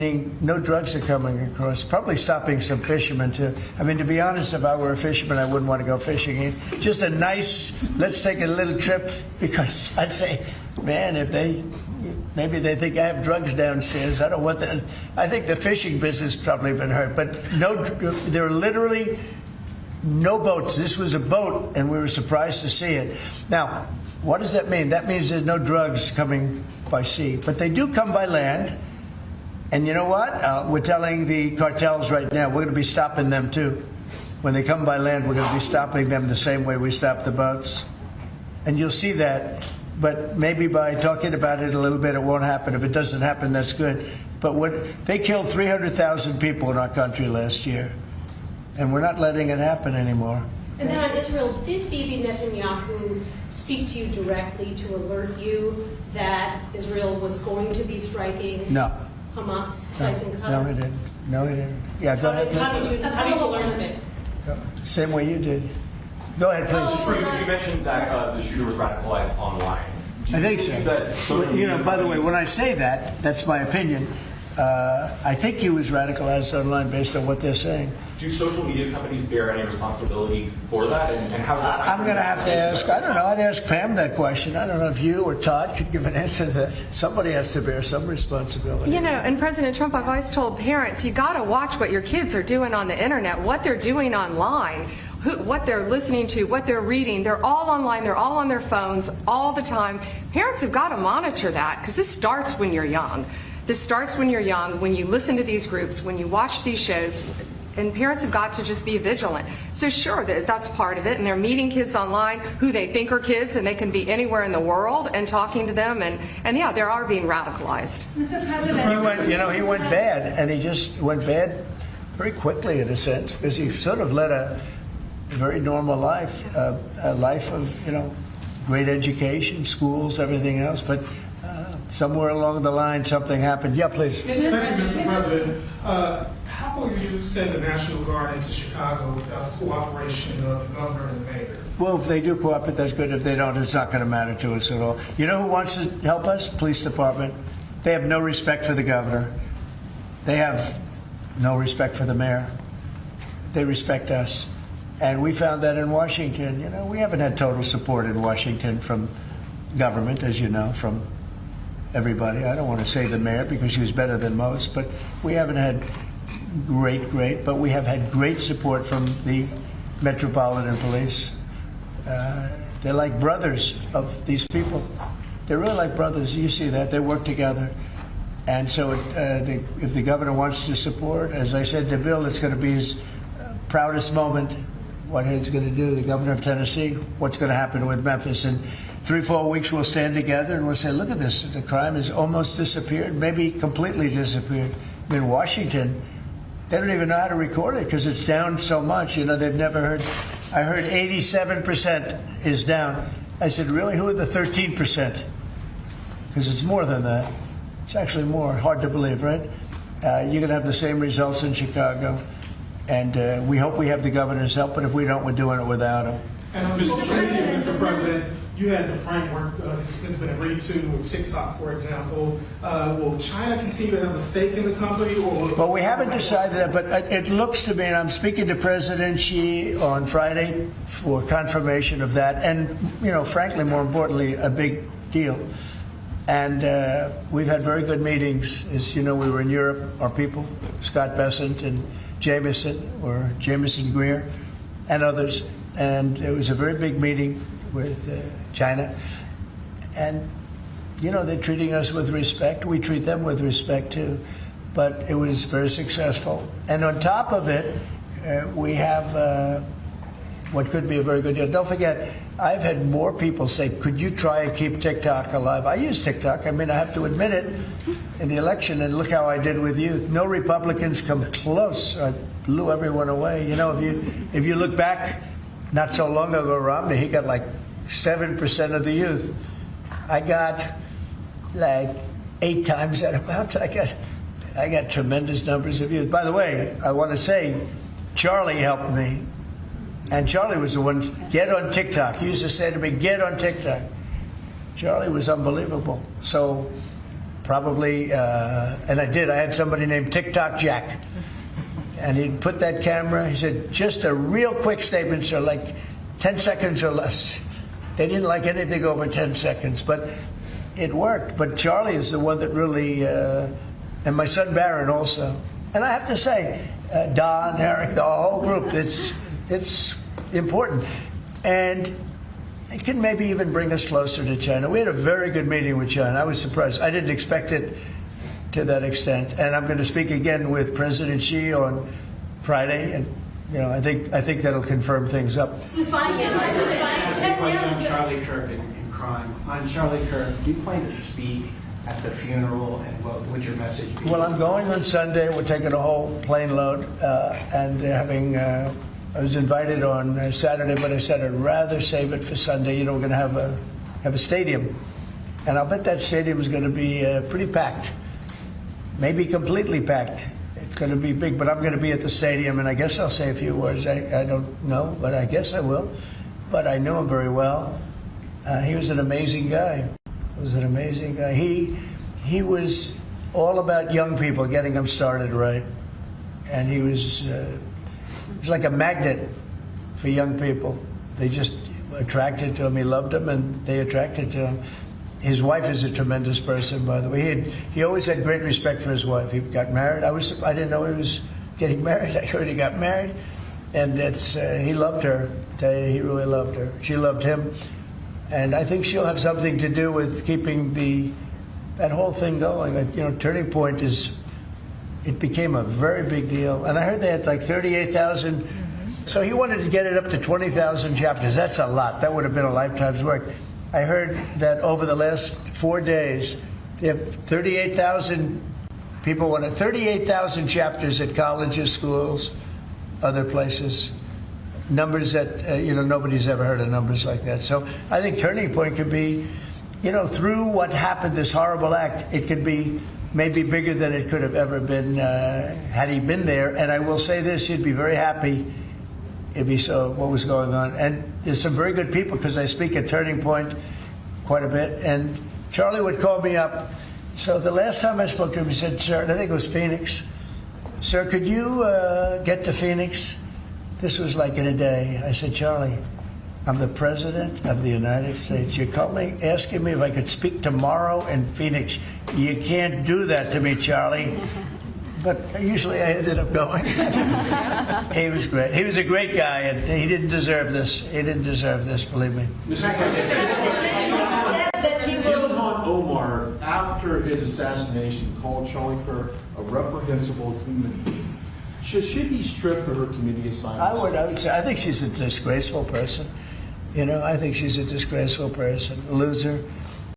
No drugs are coming across. Probably stopping some fishermen too. I mean, to be honest, if I were a fisherman, I wouldn't want to go fishing. Just a nice, let's take a little trip, because I'd say, man, if maybe they think I have drugs downstairs. I don't want that. I think the fishing business probably been hurt, but no, there are literally no boats. This was a boat, and we were surprised to see it. Now, what does that mean? That means there's no drugs coming by sea, but they do come by land. And you know what? We're telling the cartels right now, we're going to be stopping them too. When they come by land, we're going to be stopping them the same way we stop the boats. And you'll see that. But maybe by talking about it a little bit, it won't happen. If it doesn't happen, that's good. But they killed 300,000 people in our country last year. And we're not letting it happen anymore. And then on Israel, did Bibi Netanyahu speak to you directly to alert you that Israel was going to be striking? No. Hamas sites in Qatar? No, he didn't. No, he didn't. Yeah, go ahead. How did you learn of it? Same way you did. Go ahead, please. You mentioned that the shooter was radicalized online. I think so. You know, by the way, when I say that, that's my opinion. I think he was radicalized online based on what they're saying. Do social media companies bear any responsibility for that? And how does that I'm going to have to ask, I don't know, I'd ask Pam that question. I don't know if you or Todd could give an answer to that. Somebody has to bear some responsibility. You know, and President Trump, I've always told parents, you got to watch what your kids are doing on the internet, what they're doing online, what they're listening to, what they're reading. They're all online. They're all on their phones all the time. Parents have got to monitor that, because this starts when you're young. This starts when you're young, when you listen to these groups, when you watch these shows, and parents have got to just be vigilant. So sure, that's part of it, and they're meeting kids online who they think are kids, and they can be anywhere in the world, and talking to them, and yeah, they are being radicalized. Mr. President, he went bad, and he just went bad very quickly in a sense, because he sort of led a very normal life, a life of, great education, schools, everything else, but somewhere along the line, something happened. Yeah, please. Thank you, Mr. President. How will you send the National Guard into Chicago without the cooperation of the governor and the mayor? Well, if they do cooperate, that's good. If they don't, it's not going to matter to us at all. You know who wants to help us? Police department. They have no respect for the governor. They have no respect for the mayor. They respect us. And we found that in Washington. We haven't had total support in Washington from government, as you know, from everybody. I don't want to say the mayor because she was better than most, but we haven't had great, but we have had great support from the Metropolitan Police. They're like brothers of these people. They're really like brothers. You see that. They work together. And so if the governor wants to support, as I said to Bill, it's going to be his proudest moment, what he's going to do, the governor of Tennessee, what's going to happen with Memphis. And 3-4 weeks we'll stand together and we'll say, look at this, the crime has almost disappeared, maybe completely disappeared. In Washington, they don't even know how to record it because it's down so much. They've never heard. I heard 87% is down. I said, really? Who are the 13%? Because it's more than that. It's actually more. Hard to believe, right? You're going to have the same results in Chicago. And we hope we have the governor's help, but if we don't, we're doing it without him. And I'm just curious, Mr. President, you had the framework that's been agreed to with TikTok, for example. Will China continue to have a stake in the company? Well, we haven't decided that, but it looks to me, and I'm speaking to President Xi on Friday for confirmation of that, and, frankly, more importantly, a big deal. And we've had very good meetings. As you know, we were in Europe, our people, Scott Bessent and Jameson Greer, and others. And it was a very big meeting with China. And, they're treating us with respect. We treat them with respect, too. But it was very successful. And on top of it, we have what could be a very good deal. Don't forget, I've had more people say, could you try and keep TikTok alive? I use TikTok. I have to admit it. In the election, and look how I did with you. No Republicans come close. I blew everyone away. If you look back, not so long ago, Romney, he got like 7% of the youth. I got like 8 times that amount. I got tremendous numbers of youth. By the way, I want to say, Charlie helped me. And Charlie was the one, get on TikTok. He used to say to me, get on TikTok. Charlie was unbelievable. So probably, and I did. I had somebody named TikTok Jack. And he'd put that camera, he said, just a real quick statement, so like 10 seconds or less. They didn't like anything over 10 seconds, but it worked. But Charlie is the one that really, and my son Barron also. And I have to say, Don, Eric, the whole group, it's important. And it can maybe even bring us closer to China. We had a very good meeting with China. I was surprised. I didn't expect it to that extent. And I'm going to speak again with President Xi on Friday, and I think that'll confirm things up. Who's buying it? Who's buying it? Question on Charlie Kirk and crime. On Charlie Kirk, do you plan to speak at the funeral, and what would your message be? Well, I'm going on Sunday. We're taking a whole plane load, and having. I was invited on Saturday, but I said I'd rather save it for Sunday. We're going to have a stadium, and I'll bet that stadium is going to be pretty packed. Maybe completely packed. It's going to be big, but I'm going to be at the stadium, and I guess I'll say a few words. I don't know, but I guess I will. But I knew him very well. He was an amazing guy. He was all about young people, getting them started right, and he was like a magnet for young people. They just attracted to him. He loved them, and they attracted to him. His wife is a tremendous person, by the way. He always had great respect for his wife. He got married. I didn't know he was getting married. I heard he got married, and he loved her. I tell you, he really loved her. She loved him, and I think she'll have something to do with keeping that whole thing going. Turning Point it became a very big deal, and I heard they had like 38,000. So he wanted to get it up to 20,000 chapters. That's a lot. That would have been a lifetime's work. I heard that over the last 4 days, they have 38,000 people wanted 38,000 chapters at colleges, schools, other places. Numbers that nobody's ever heard of numbers like that. So I think Turning Point could be, through what happened, this horrible act, it could be maybe bigger than it could have ever been had he been there. And I will say this: he'd be very happy if he saw what was going on. And there's some very good people, because I speak at Turning Point quite a bit, and Charlie would call me up. So the last time I spoke to him, he said, "Sir," and I think it was Phoenix, "Sir, could you get to Phoenix?" This was like in a day. I said, "Charlie, I'm the President of the United States. You called me asking me if I could speak tomorrow in Phoenix. You can't do that to me, Charlie." But usually I ended up going. He was great. He was a great guy, and he didn't deserve this. He didn't deserve this, believe me. Ilhan Omar, after his assassination, called Charlie Kirk a reprehensible human being. Should she be stripped of her community assignments? I would say, I think she's a disgraceful person. I think she's a disgraceful person, a loser.